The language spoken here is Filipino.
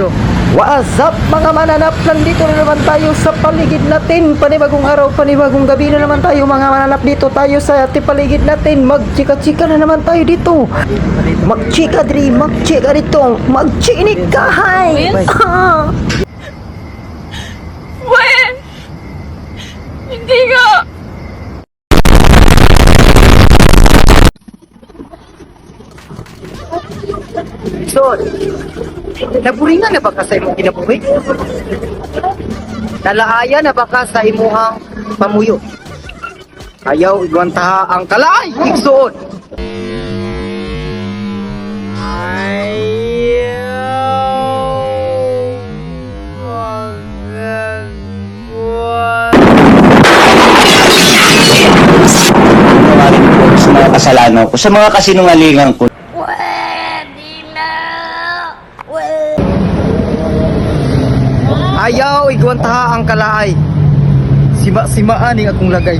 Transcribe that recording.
video. What's up mga mananap? Nandito na naman tayo sa paligid natin. Panibagong araw, panibagong gabi na naman tayo mga mananap. Dito tayo sa paligid natin. Magchika-chika na naman tayo dito. Magchika diri, magchika dito. Magchinikahay. Wen! Hindi nga! So, naburingan na ba ka sa imong kinabuhi? Nalaaya na ba ka sa imuhang pamuyo? Ayaw igwantaha ang kalay, igsuon. Sa mga kasalanan ko, sa mga kasinungalingan ko. Ayaw igwantaha ang kalay. Sima-simaan ning akong lagay.